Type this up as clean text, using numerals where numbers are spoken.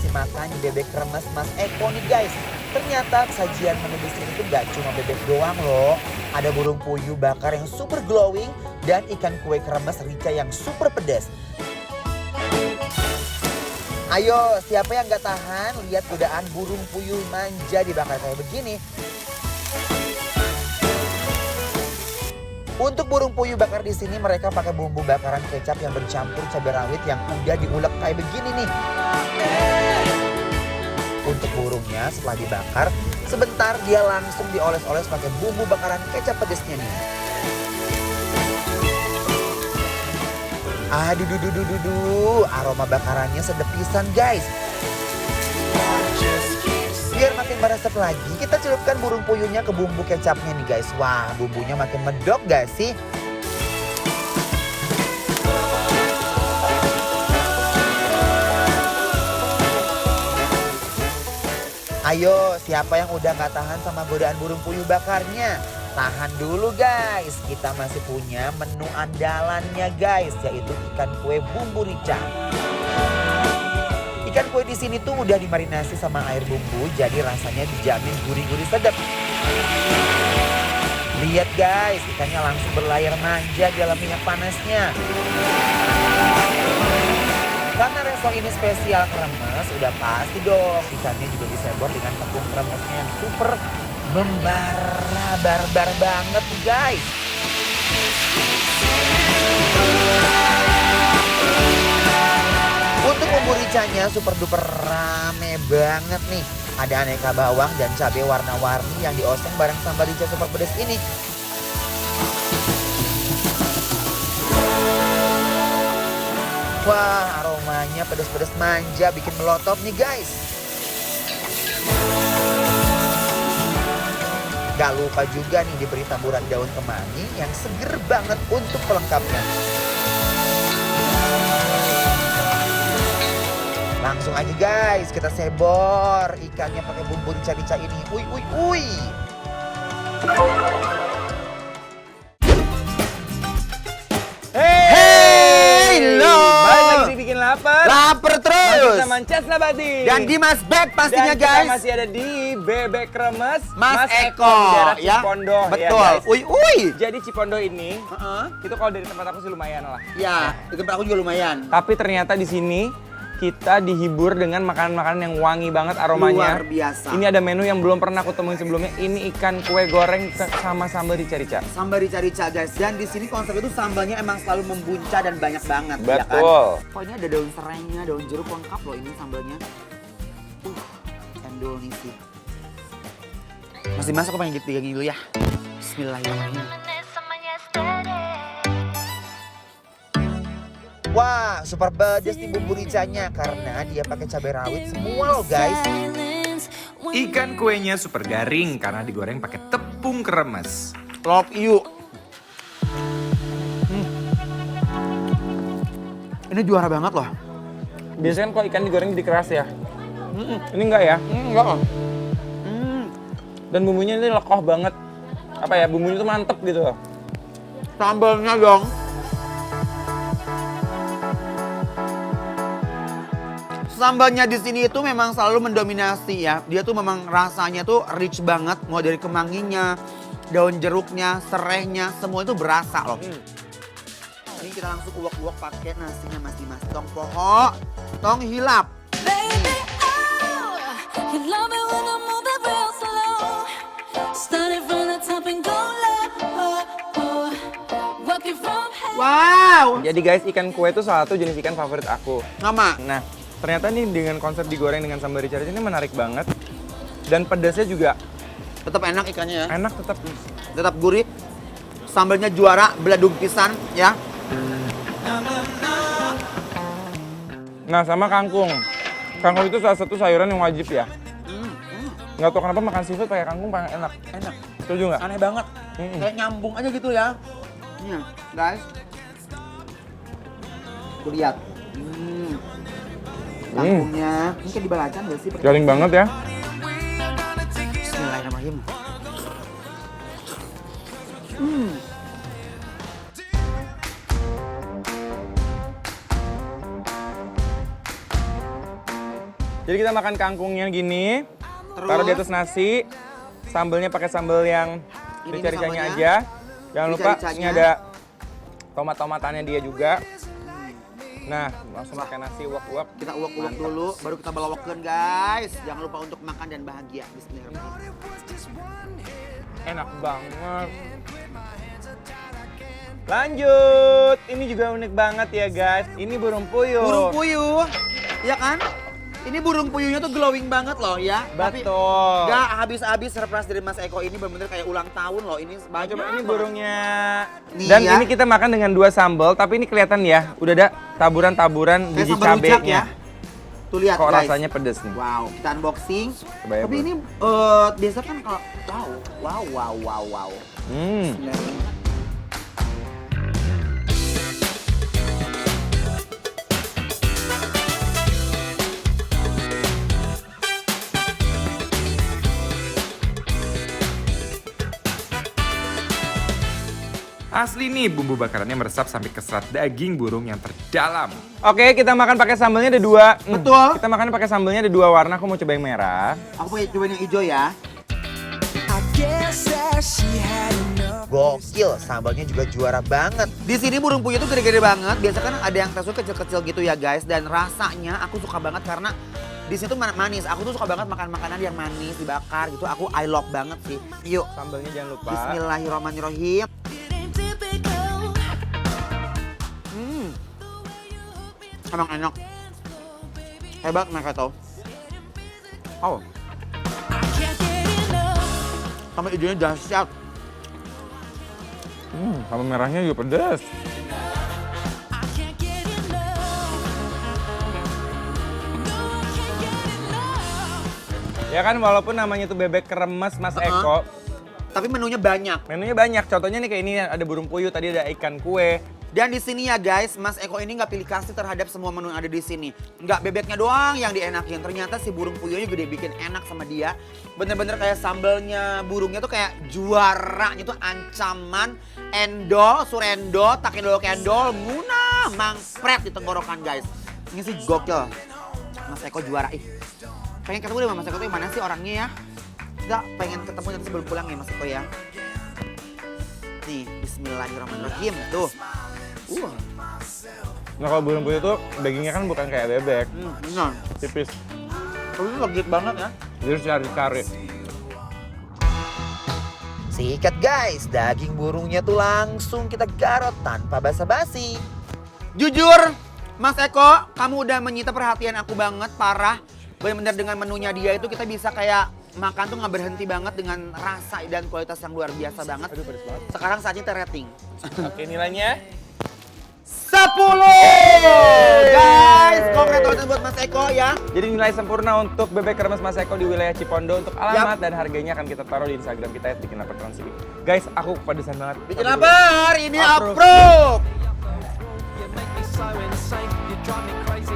kasih makan bebek kremes Mas Eko nih guys. Ternyata sajian menu di sini tuh gak cuma bebek doang loh. Ada burung puyuh bakar yang super glowing dan ikan kue kremes rica yang super pedas. Ayo, siapa yang gak tahan lihat godaan burung puyuh manja dibakar kayak begini? Untuk burung puyuh bakar di sini mereka pakai bumbu bakaran kecap yang bercampur cabai rawit yang udah diulek kayak begini nih. Untuk burungnya setelah dibakar, sebentar dia langsung dioles-oles pakai bumbu bakaran kecap pedesnya nih. Aduh, aroma bakarannya sedep pisan guys. Biar makin meresap lagi, kita celupkan burung puyuhnya ke bumbu kecapnya nih guys. Wah, bumbunya makin medok gak sih? Ayo, siapa yang udah gak tahan sama godaan burung puyuh bakarnya? Tahan dulu guys, kita masih punya menu andalannya guys, yaitu ikan kue bumbu rica. Ikan kue di sini tuh udah dimarinasi sama air bumbu, jadi rasanya dijamin gurih-gurih sedap. Lihat guys, ikannya langsung berlayar manja di dalam minyak panasnya. Karena resto ini spesial kremes, udah pasti dong ikannya juga disebor dengan tepung kremesnya yang super membara barbar banget guys. Untuk bumbu ricanya super duper rame banget nih. Ada aneka bawang dan cabai warna-warni yang dioseng bareng sambal rica super pedas ini. Wah, aromanya pedas-pedas manja bikin melotot nih guys. Gak lupa juga nih diberi taburan daun kemangi yang seger banget untuk pelengkapnya. Langsung aja guys, kita sebor ikannya pakai bumbu rica-rica ini. Uy. Hello. Balik lagi dibikin lapar. Lapar terus. Masih sama Cez Nabati. Dan Dimas Bek pastinya Dan kita guys. masih ada di Bebek Kremes Mas Eko, di daerah ya. Cipondo. Betul. Ya, guys. Uy. Jadi Cipondo ini, itu kalau dari tempat aku sih lumayan lah. Ya, itu tempat aku juga lumayan. Tapi ternyata di sini kita dihibur dengan makanan-makanan yang wangi banget aromanya. Luar biasa. Ini ada menu yang belum pernah aku temuin sebelumnya. Ini ikan kue goreng sama sambal rica-rica. Sambal rica-rica guys. Dan di sini konsep itu sambalnya emang selalu membuncah dan banyak banget. Betul. Ya kan? Kok ini ada daun serainya, daun jeruk lengkap loh ini sambalnya. Endul nih sih. Masih masuk aku pengen gitu dulu ya. Bismillahirrahmanirrahim. Wah, super pedas nih bumbu ricanya karena dia pakai cabai rawit semua loh guys. Ikan kuenya super garing karena digoreng pakai tepung kremes. Love you. Ini juara banget loh. Biasanya kan kalau ikan digoreng jadi keras ya. Ini enggak ya? Enggak. Dan bumbunya ini lekoh banget. Apa ya, bumbunya tuh mantep gitu. Sambalnya dong. Sambalnya di sini itu memang selalu mendominasi ya. Dia tuh memang rasanya tuh rich banget. Mau dari kemanginya, daun jeruknya, serehnya, semua itu berasa loh. Ini kita langsung uak-uak pakai nasinya Mas Dimas. Tong poho, tong hilap. Baby, oh, you love me when I move it real slow. Started from the top and go low. Working from head. Wow. Jadi guys, ikan kue itu salah satu jenis ikan favorit aku. Nama. Nah, ternyata nih dengan konsep digoreng dengan sambal rica-rica ini menarik banget. Dan pedasnya juga Tetap enak ikannya ya. enak tetap. Tetap gurih. Sambalnya juara, beladung pisan ya. Nah, sama kangkung. Kangkung itu salah satu sayuran yang wajib ya. Nggak tahu kenapa makan seafood pakai kangkung paling enak. Enak. Setuju nggak? Aneh banget. Kayak nyambung aja gitu ya. Nih, guys. Tuh lihat. Kangkungnya. Ini kayak di balacan gak sih? Garing banget ya. Bismillahirrahmanirrahim. Jadi kita makan kangkungnya gini, Terus? taruh di atas nasi, sambelnya pakai sambel yang Ini rica-ricanya sambelnya. aja. Jangan lupa Rica-ricanya. ini ada tomat-tomatannya dia juga. Nah, langsung pakai nasi uak-uak. Kita uak-uak dulu, baru kita belawakkan guys. Jangan lupa untuk makan dan bahagia. Bismillahirrahmanirrahim. Enak banget. Lanjut, ini juga unik banget ya guys. Ini burung puyuh. Burung puyuh, ya kan? Ini burung puyuhnya tuh glowing banget loh ya. Tapi Betul. nggak habis-habis surprise dari Mas Eko ini bener-bener kayak ulang tahun loh. Ini Nah, banyak coba ini banget. burungnya. Nih Dan ya. ini kita makan dengan 2 sambal, tapi ini kelihatan ya, udah ada taburan-taburan Kayak biji sambal rujak ya. cabenya. Tuh lihat Kok guys. rasanya pedes nih. Wow, kita unboxing. Coba ya, Tapi Bro. ini biasa kan kalau wow. Bismillahirrahmanirrahim. Asli nih bumbu bakarannya meresap sampai ke serat daging burung yang terdalam. Oke, kita makan pakai sambelnya ada 2. Betul. Kita makan pakai sambelnya ada 2 warna. Aku mau coba yang merah. Aku pengen cobain yang hijau ya. Gokil, sambalnya juga juara banget. Di sini burung puyuh tuh gede-gede banget. Biasa kan ada yang tekstur kecil-kecil gitu ya guys. Dan rasanya aku suka banget karena di situ manis. Aku tuh suka banget makan makanan yang manis, dibakar gitu. Aku I love banget sih. Yuk, Sambelnya jangan lupa. bismillahirrahmanirrahim. It ain't typical. Emang enak. Hebat mereka tuh. Oh, I can't get enough. sama hijaunya dahsyat. Sambal merahnya juga pedas. I can't get enough. No, I can't get enough. Ya kan walaupun namanya tuh bebek kremes Mas Eko, Tapi menunya banyak. menunya banyak. Contohnya nih kayak ini ada burung puyuh, tadi ada ikan kue. Dan di sini ya guys, Mas Eko ini nggak pilih kasih terhadap semua menu yang ada di sini. Nggak bebeknya doang yang dienakin. Ternyata si burung puyuhnya juga dibikin enak sama dia. Bener-bener kayak sambelnya burungnya tuh kayak juaranya tuh ancaman, endo, surendo, takedol kendol, nguna, mangpret di tenggorokan guys. Ini sih gokil. Mas Eko juara. Pengen ketemu deh sama Mas Eko tuh yang mana sih orangnya ya? Nggak, pengen ketemu nanti sebelum pulang ya Mas Eko ya. Nih, bismillahirrahmanirrahim. Tuh. Nah kalau burung puyuh tuh dagingnya kan bukan kayak bebek, Benar. tipis. Tapi ini legit banget ya. Jadi cari-cari. Sikat guys, daging burungnya tuh langsung kita garot tanpa basa-basi. Jujur, Mas Eko, kamu udah menyita perhatian aku banget, parah. Bener-bener dengan menunya dia itu kita bisa kayak makan tuh nggak berhenti banget dengan rasa dan kualitas yang luar biasa banget. Aduh pedes banget. Sekarang saatnya kita rating. Oke nilainya? 10! Guys, congratulations buat Mas Eko ya. Jadi nilai sempurna untuk bebek kremes Mas Eko di wilayah Cipondo. Untuk alamat dan harganya akan kita taruh di Instagram kita @bikin lapar Transidi. Guys, aku kepedesan banget. Bikin Aduh. lapar, ini Approve. approve. You make me so insane, you drive me crazy.